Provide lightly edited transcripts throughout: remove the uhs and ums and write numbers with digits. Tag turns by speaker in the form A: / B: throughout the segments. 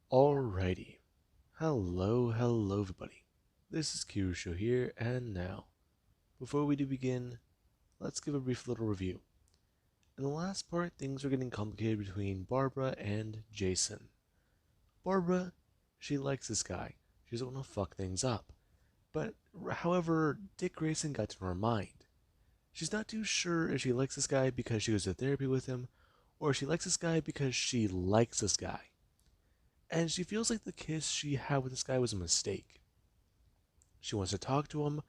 A: Alrighty. Hello everybody. This is Kirusho here, and now, before we do begin, let's give a brief little review. In the last part, things were getting complicated between Barbara and Jason. Barbara, she likes this guy. She doesn't want to fuck things up. But, however, Dick Grayson got to her mind. She's not too sure if she likes this guy because she goes to therapy with him, or if she likes this guy because she likes this guy. And she feels like the kiss she had with this guy was a mistake. She wants to talk to him,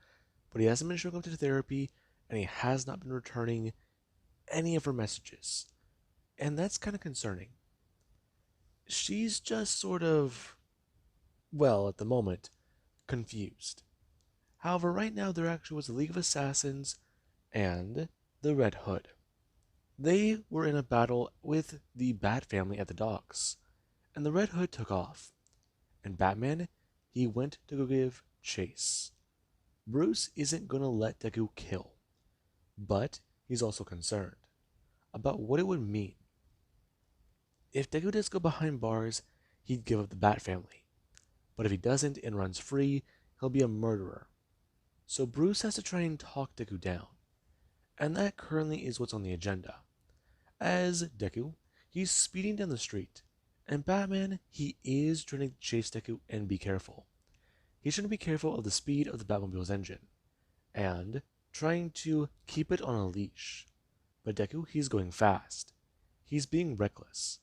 A: but he hasn't been showing up to therapy, and he has not been returning any of her messages. And that's kind of concerning. She's just sort of, well, at the moment, confused. However, right now there actually was a League of Assassins and the Red Hood. They were in a battle with the Bat family at the docks, and the Red Hood took off. And Batman, he went to go give chase. Bruce isn't gonna let Deku kill, but he's also concerned about what it would mean. If Deku does go behind bars, he'd give up the Bat family, but if he doesn't and runs free, he'll be a murderer. So Bruce has to try and talk Deku down, and that currently is what's on the agenda. As Deku, he's speeding down the street, and Batman, he is trying to chase Deku and be careful. He's trying to be careful of the speed of the Batmobile's engine, and trying to keep it on a leash. But Deku, he's going fast. He's being reckless.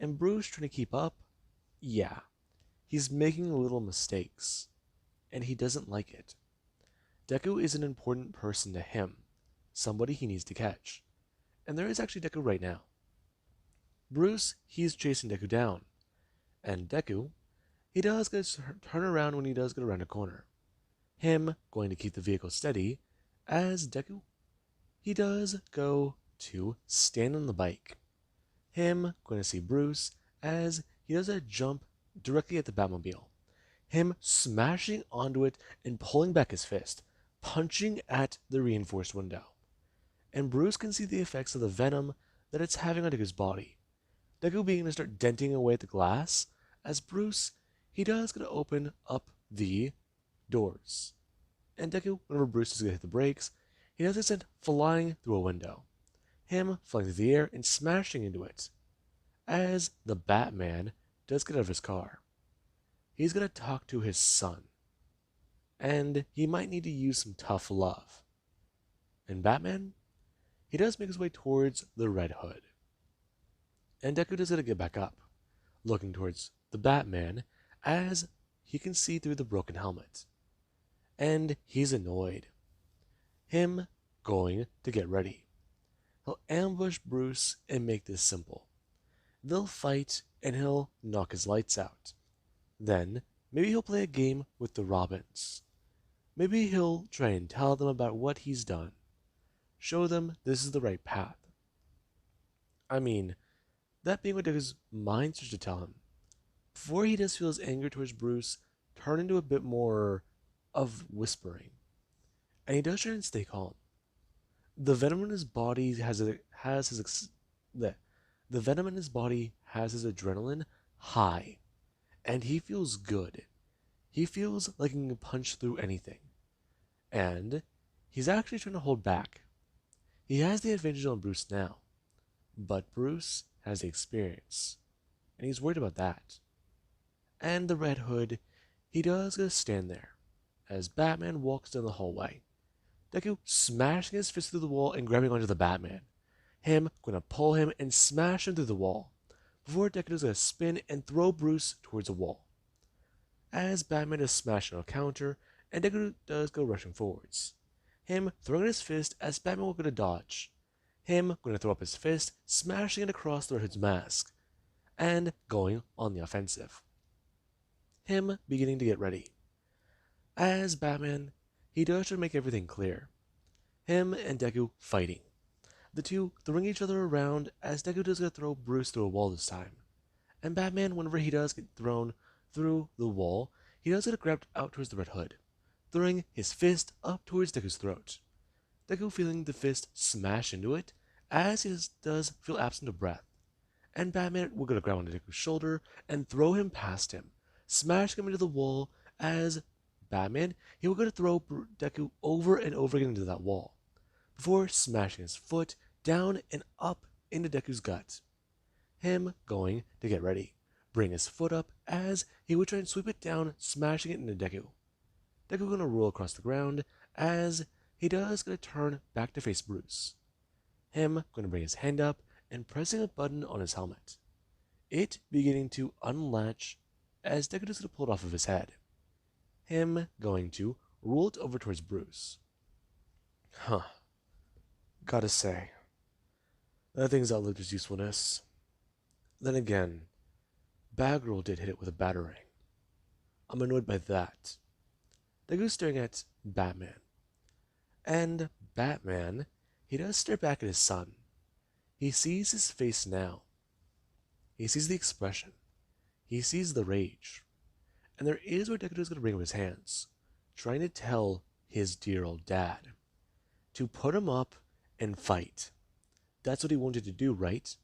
A: And Bruce trying to keep up? Yeah. He's making little mistakes, and he doesn't like it. Deku is an important person to him, somebody he needs to catch. And there is actually Deku right now. Bruce, he's chasing Deku down, and Deku, he does get to turn around when he does get around a corner. Him going to keep the vehicle steady, as Deku, he does go to stand on the bike. Him going to see Bruce as he does a jump directly at the Batmobile. Him smashing onto it and pulling back his fist, punching at the reinforced window. And Bruce can see the effects of the venom that it's having on Deku's body. Deku beginning to start denting away at the glass, as Bruce, he does going to open up the doors. And Deku, whenever Bruce is going to hit the brakes, he does it send flying through a window. Him flying through the air and smashing into it. As the Batman does get out of his car, he's going to talk to his son. And he might need to use some tough love. And Batman, he does make his way towards the Red Hood. And Deku does it to get back up, looking towards the Batman as he can see through the broken helmet. And he's annoyed. Him going to get ready. He'll ambush Bruce and make this simple. They'll fight and he'll knock his lights out. Then maybe he'll play a game with the Robins. Maybe he'll try and tell them about what he's done. Show them this is the right path. I mean, that being what Deku's mind starts to tell him. Before he does feel his anger towards Bruce turn into a bit more of whispering. And he does try and stay calm. The venom in his body the venom in his body has his adrenaline high, and he feels good. He feels like he can punch through anything, and he's actually trying to hold back. He has the advantage on Bruce now, but Bruce has the experience, and he's worried about that. And the Red Hood, he does go stand there as Batman walks down the hallway. Deku smashing his fist through the wall and grabbing onto the Batman. Him gonna pull him and smash him through the wall, before Deku is gonna spin and throw Bruce towards a wall. As Batman is smashing on a counter, and Deku does go rushing forwards. Him throwing his fist as Batman will go to dodge. Him going to throw up his fist, smashing it across the Red Hood's mask, and going on the offensive. Him beginning to get ready. As Batman, he does try to make everything clear. Him and Deku fighting. The two throwing each other around as Deku does get to throw Bruce through a wall this time. And Batman, whenever he does get thrown through the wall, he does get grabbed out towards the Red Hood, throwing his fist up towards Deku's throat. Deku feeling the fist smash into it as he does feel absent of breath. and Batman will gonna grab onto Deku's shoulder and throw him past him, smashing him into the wall as Batman, he will gonna throw Deku over and over again into that wall, before smashing his foot down and up into Deku's gut. Him going to get ready, bring his foot up as he would try and sweep it down, smashing it into Deku. Deku gonna roll across the ground as he does gonna turn back to face Bruce. Him gonna bring his hand up and pressing a button on his helmet. It beginning to unlatch as Deku is gonna pull it off of his head. Him going to roll it over towards Bruce. Huh. Gotta say, that thing's outlived its usefulness. Then again, Batgirl did hit it with a batarang. I'm annoyed by that. Deku's staring at Batman. And Batman, he does stare back at his son. He sees his face now. He sees the expression. He sees the rage. And there is where Deku is going to bring up his hands, trying to tell his dear old dad to put him up and fight. That's what he wanted to do, right?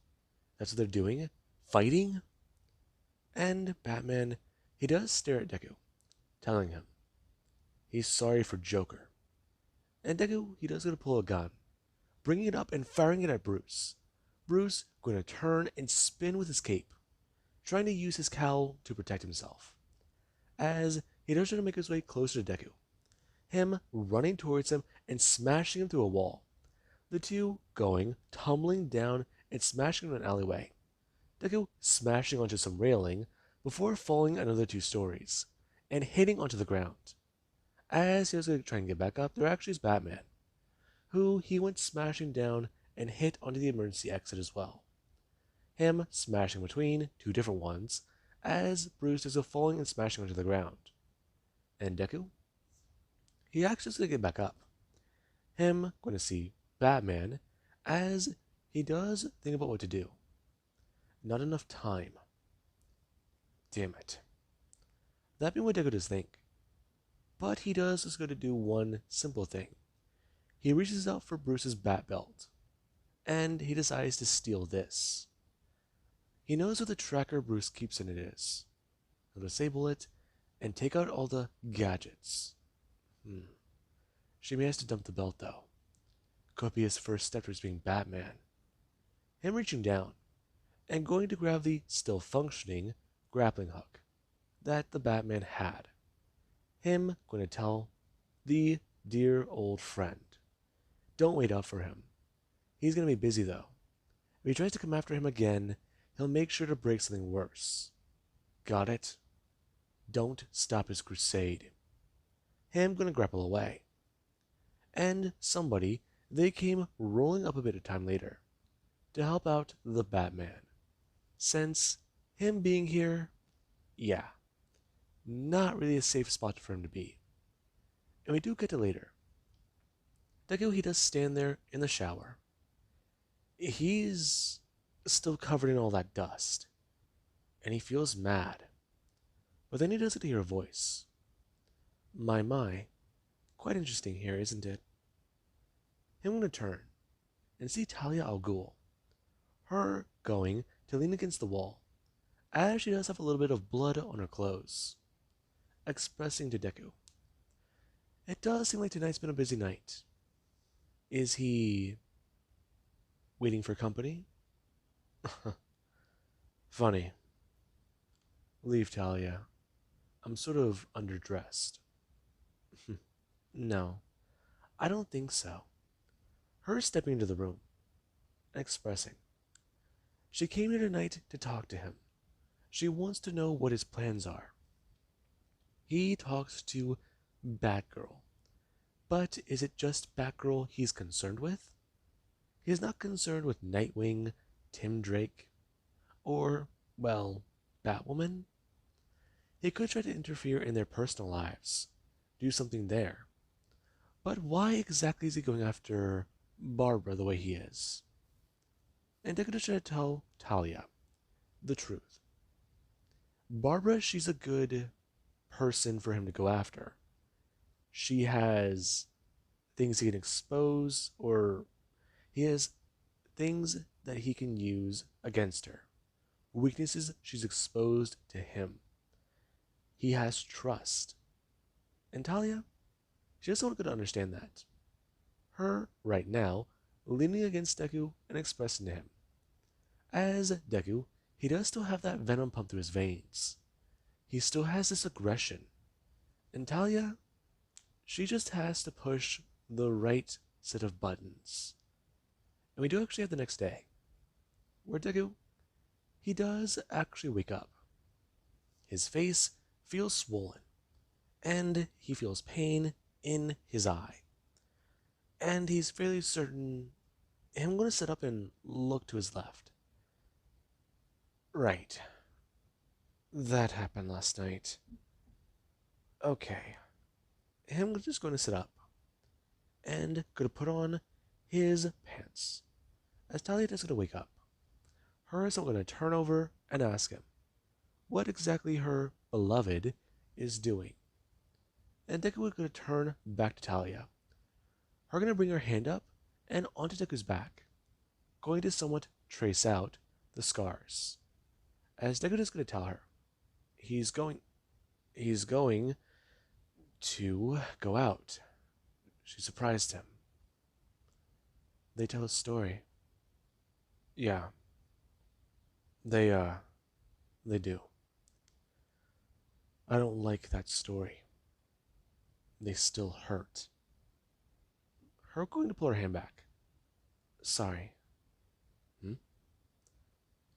A: That's what they're doing? Fighting? And Batman, he does stare at Deku, telling him he's sorry for Joker. And Deku, he does going to pull a gun, bringing it up and firing it at Bruce. Bruce going to turn and spin with his cape, trying to use his cowl to protect himself, as he does try to make his way closer to Deku, him running towards him and smashing him through a wall. The two going, tumbling down and smashing in an alleyway. Deku smashing onto some railing before falling another 2 stories and hitting onto the ground. As he was going to try and get back up, there actually is Batman, who he went smashing down and hit onto the emergency exit as well. Him smashing between 2 different ones as Bruce is falling and smashing onto the ground. And Deku, he actually is going to get back up. Him going to see Batman as he does think about what to do. Not enough time. Damn it. That being what Deku does think. But he does is going to do one simple thing. He reaches out for Bruce's bat belt, and he decides to steal this. He knows what the tracker Bruce keeps in it is. He'll disable it and take out all the gadgets. She may have to dump the belt though. Could be his first step towards being Batman. Him reaching down and going to grab the still functioning grappling hook that the Batman had. Him going to tell the dear old friend, don't wait up for him. He's going to be busy though. If he tries to come after him again, he'll make sure to break something worse. Got it? Don't stop his crusade. Him going to grapple away. And somebody, they came rolling up a bit of time later to help out the Batman. Since him being here, yeah, not really a safe spot for him to be. And we do get to later. Deku, he does stand there in the shower. He's still covered in all that dust, and he feels mad. But then he does get to hear a voice. My, quite interesting here, isn't it? Him going to turn and see Talia al Ghul, her going to lean against the wall, as she does have a little bit of blood on her clothes, expressing to Deku, it does seem like tonight's been a busy night. Is he waiting for company? Funny. Leave, Talia. I'm sort of underdressed. No, I don't think so. Her stepping into the room, expressing, she came here tonight to talk to him. She wants to know what his plans are. He talks to Batgirl. But is it just Batgirl he's concerned with? He's not concerned with Nightwing, Tim Drake, or, well, Batwoman? He could try to interfere in their personal lives, do something there. But why exactly is he going after Barbara the way he is? And Deku is trying to tell Talia the truth. Barbara, she's a good person for him to go after. She has things he can expose, or he has things that he can use against her. weaknesses she's exposed to him. He has trust. And Talia, she doesn't want to understand that. Her, right now, leaning against Deku and expressing to him. As Deku, he does still have that venom pump through his veins. He still has this aggression. And Talia, she just has to push the right set of buttons. And we do actually have the next day, where Deku, he does actually wake up. His face feels swollen, and he feels pain in his eye. And he's fairly certain. I'm going to sit up and look to his left. Right. That happened last night. Okay. I'm just going to sit up and going to put on his pants. As Talia is going to wake up, her is going to turn over and ask him what exactly her beloved is doing. And Deku is going to turn back to Talia. Her going to bring her hand up and onto Deku's back, going to somewhat trace out the scars. As Deku is going to tell her, he's going to go out. She surprised him. They tell a story. Yeah, they do. I don't like that story. They still hurt. Her going to pull her hand back. Sorry. Hmm?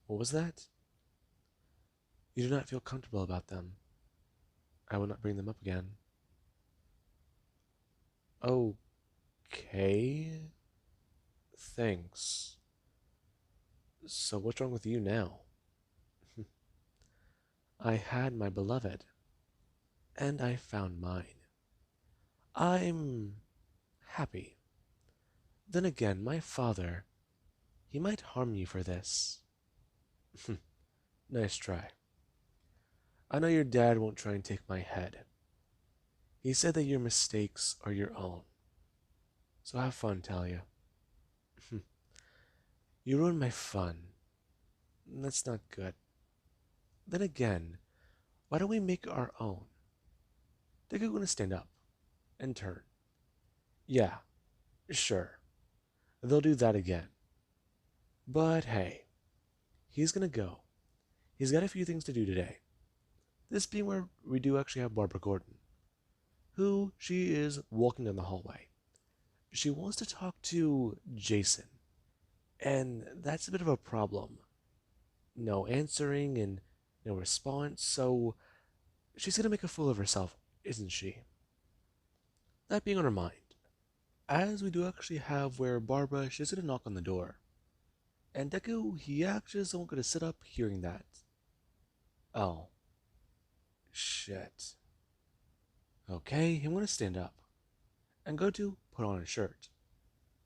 A: What was that? You do not feel comfortable about them. I will not bring them up again. Okay. Thanks. So what's wrong with you now? I had my beloved, and I found mine. I'm happy. Then again, my father, he might harm you for this. Nice try. I know your dad won't try and take my head. He said that your mistakes are your own. So have fun, Talia. You ruined my fun. That's not good. Then again, why don't we make our own? They're gonna stand up and turn. Yeah, sure. They'll do that again. But hey, he's gonna go. He's got a few things to do today. This being where we do actually have Barbara Gordon, who she is walking down the hallway. She wants to talk to Jason, and that's a bit of a problem. No answering and no response, so she's gonna make a fool of herself, isn't she? That being on her mind, as we do actually have where Barbara, she's gonna knock on the door. And Deku, he actually isn't gonna sit up hearing that. Oh. Shit. Okay, I'm gonna stand up and go to put on a shirt.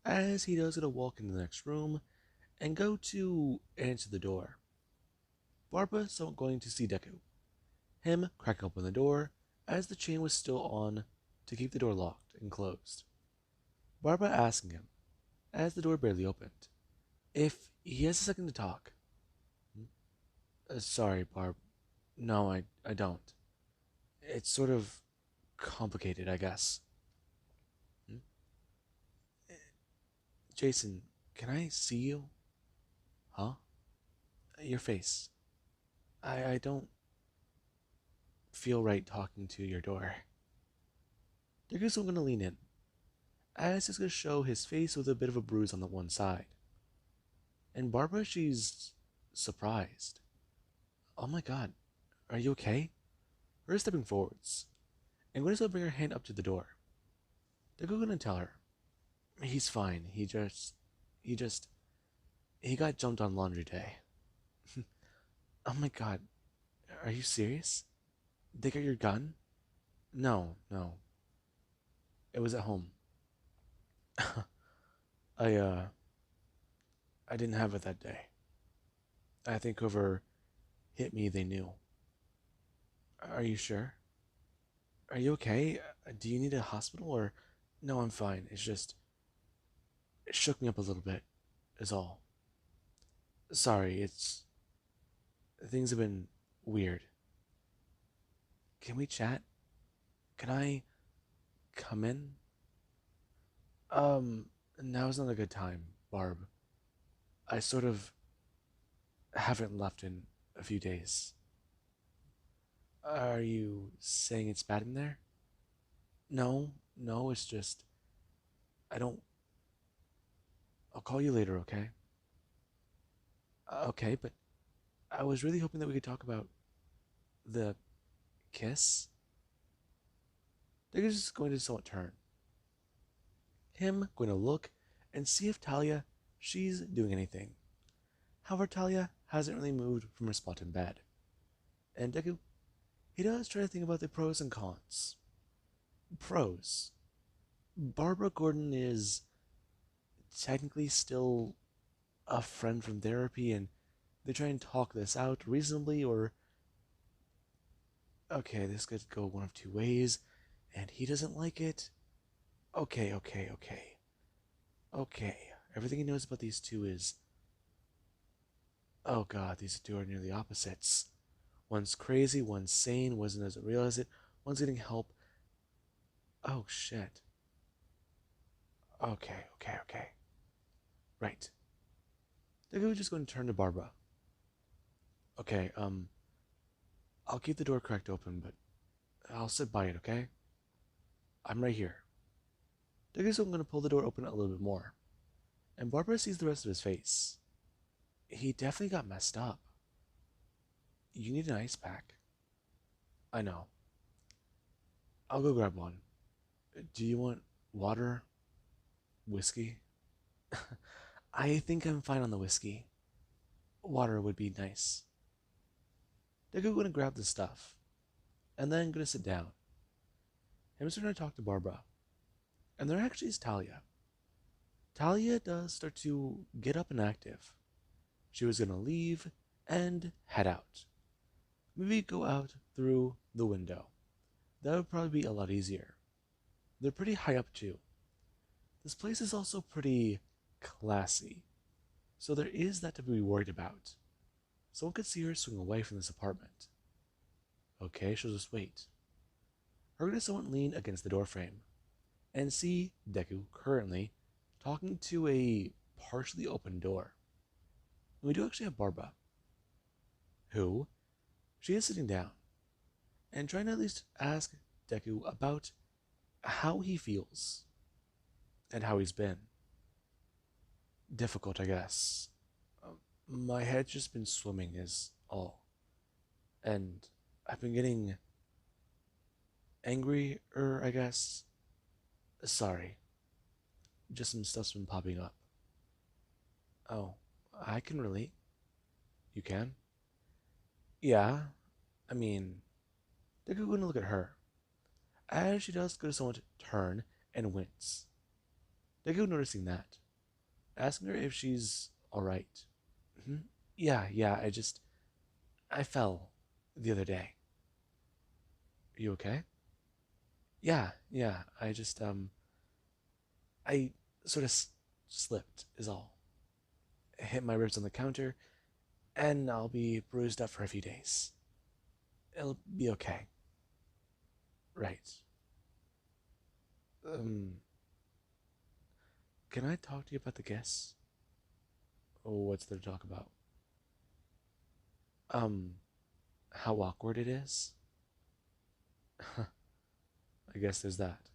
A: As he does gonna walk into the next room and go to answer the door. Barbara isn't going to see Deku. Him cracking open the door as the chain was still on to keep the door locked and closed. Barbara asking him, as the door barely opened, if he has a second to talk. Sorry, Barb. No, I don't. It's sort of complicated, I guess. Hmm? Jason, can I see you? Huh? Your face. I don't feel right talking to your door. Deku's gonna lean in, as he's gonna show his face with a bit of a bruise on the one side. And Barbara, she's surprised. Oh my god, are you okay? Her stepping forwards, and going to bring her hand up to the door. Deku gonna tell her, he's fine. He got jumped on laundry day. Oh my god, are you serious? They got your gun? No, no. It was at home. I, uh, I didn't have it that day. I think whoever hit me, they knew. Are you sure? Are you okay? Do you need a hospital or? No, I'm fine. It's just, it shook me up a little bit, is all. Sorry, it's Things have been weird. Can we chat? Can I come in? Um, Now's not a good time, Barb. I sort of haven't left in a few days. Are you saying it's bad in there? No, no, it's just I don't. I'll call you later, okay? Okay, but I was really hoping that we could talk about the kiss. They're just going to somewhat turn. Him going to look and see if Talia, she's doing anything. However, Talia hasn't really moved from her spot in bed. And Deku, he does try to think about the pros and cons. Pros. Barbara Gordon is technically still a friend from therapy, and they try and talk this out reasonably, or okay, this could go one of two ways, and he doesn't like it. Okay. Everything he knows about these two is, oh god, these two are nearly opposites. One's crazy, one's sane, one doesn't realize it, one's getting help. Oh shit. Okay. Right. The guy just going to turn to Barbara. Okay, I'll keep the door cracked open, but I'll sit by it, okay? I'm right here. Digger's going to pull the door open a little bit more, and Barbara sees the rest of his face. He definitely got messed up. You need an ice pack. I know. I'll go grab one. Do you want water? Whiskey? I think I'm fine on the whiskey. Water would be nice. Digger's going to grab the stuff, and then going to sit down. I'm just going to talk to Barbara. And there actually is Talia. Talia does start to get up and active. She was going to leave and head out. Maybe go out through the window. That would probably be a lot easier. They're pretty high up too. This place is also pretty classy. So there is that to be worried about. Someone could see her swing away from this apartment. Okay, she'll just wait. Or could someone lean against the doorframe and see Deku currently talking to a partially open door. And we do actually have Barbara, who she is sitting down and trying to at least ask Deku about how he feels and how he's been. Difficult, I guess. My head's just been swimming, is all. And I've been getting angrier, I guess. Sorry. Just some stuff's been popping up. Oh, I can relate. You can? Yeah. I mean, they're going to look at her. As she does go to someone to turn and wince. Deku noticing that, asking her if she's alright. Mm-hmm. Yeah, I fell the other day. Are you okay? Yeah, I sort of slipped, is all. I hit my ribs on the counter, and I'll be bruised up for a few days. It'll be okay. Right. Um, can I talk to you about the guests? Oh, what's there to talk about? Um, how awkward it is? I guess there's that.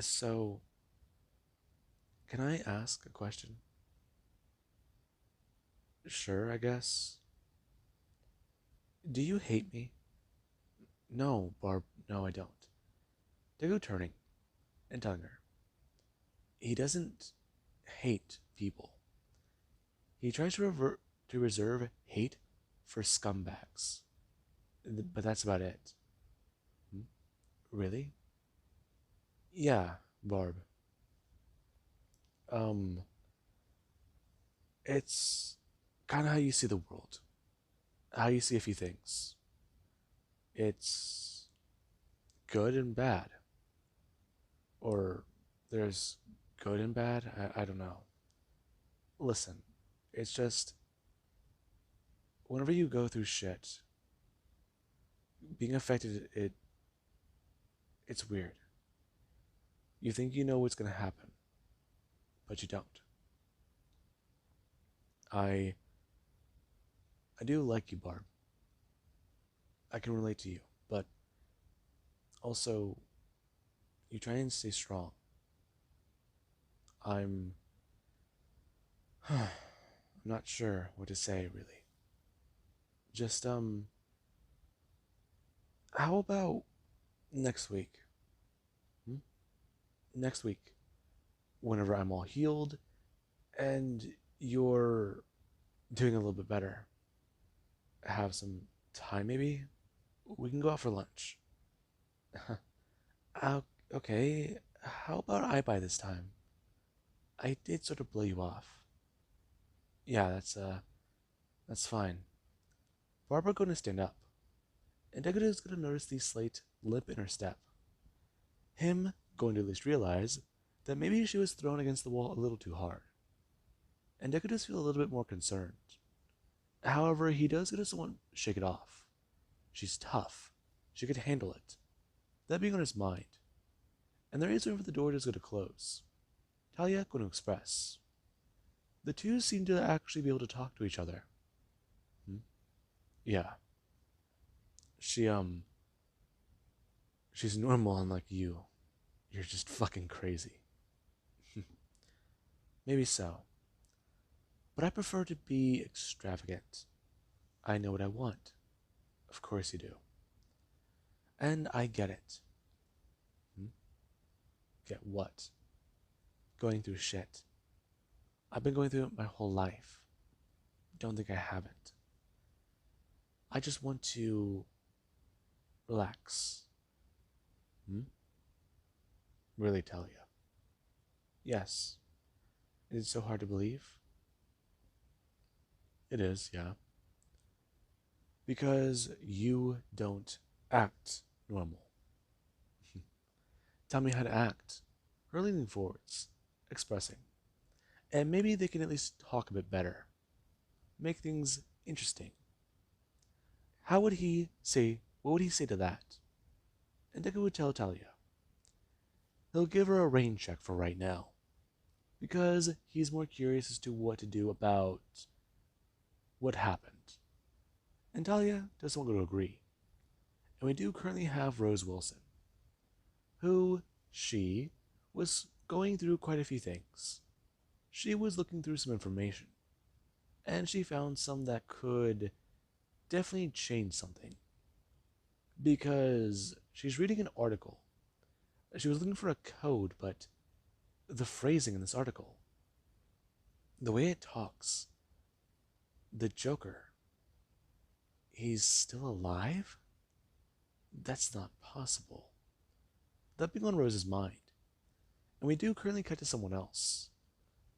A: So, can I ask a question? Sure, I guess. Do you hate me? No, Barb, no, I don't. Dago turning and telling her. He doesn't hate people. He tries to reserve hate for scumbags. But that's about it. Hmm? Really? Yeah, Barb. Um, it's kind of how you see the world, how you see a few things. It's good and bad, or there's good and bad. I don't know. Listen, it's just whenever you go through shit, being affected, it's weird. You think you know what's gonna happen, but you don't. I I do like you, Barb. I can relate to you, but also you try and stay strong. I'm I'm not sure what to say really. Just how about next week? Hmm? Next week, whenever I'm all healed and you're doing a little bit better, have some time maybe? We can go out for lunch. Uh, okay, how about I buy this time? I did sort of blow you off. Yeah, that's fine. Barbara gonna stand up, and Decora's gonna notice the slight limp in her step. Him going to at least realize that maybe she was thrown against the wall a little too hard. And Deku does feel a little bit more concerned. However, he does get to someone shake it off. She's tough. She could handle it. That being on his mind. And there is room for the door just going to close. Talia going to express. The two seem to actually be able to talk to each other. Hmm? Yeah. She, she's normal unlike you. You're just fucking crazy. Maybe so. But I prefer to be extravagant. I know what I want. Of course you do. And I get it. Hmm? Get what? Going through shit. I've been going through it my whole life. Don't think I haven't. I just want to relax. Hmm? Really, Talia? Yes. Is it so hard to believe? It is, yeah. Because you don't act normal. Tell me how to act. Her leaning forwards, expressing. And maybe they can at least talk a bit better. Make things interesting. How would he say, what would he say to that? And Deku would tell Talia. He'll give her a rain check for right now. Because he's more curious as to what to do about what happened. And Talia doesn't want to agree. And we do currently have Rose Wilson, who she was going through quite a few things. She was looking through some information, and she found some that could definitely change something. Because she's reading an article. She was looking for a code, but the phrasing in this article, the way it talks, the Joker, he's still alive? That's not possible. That being on Rose's mind. And we do currently cut to someone else,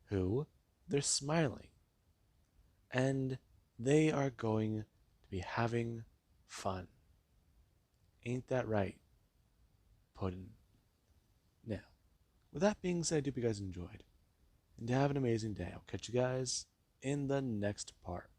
A: who, they're smiling, and they are going to be having fun. Ain't that right, Puddin'? Now, with that being said, I hope you guys enjoyed, and have an amazing day. I'll catch you guys in the next part.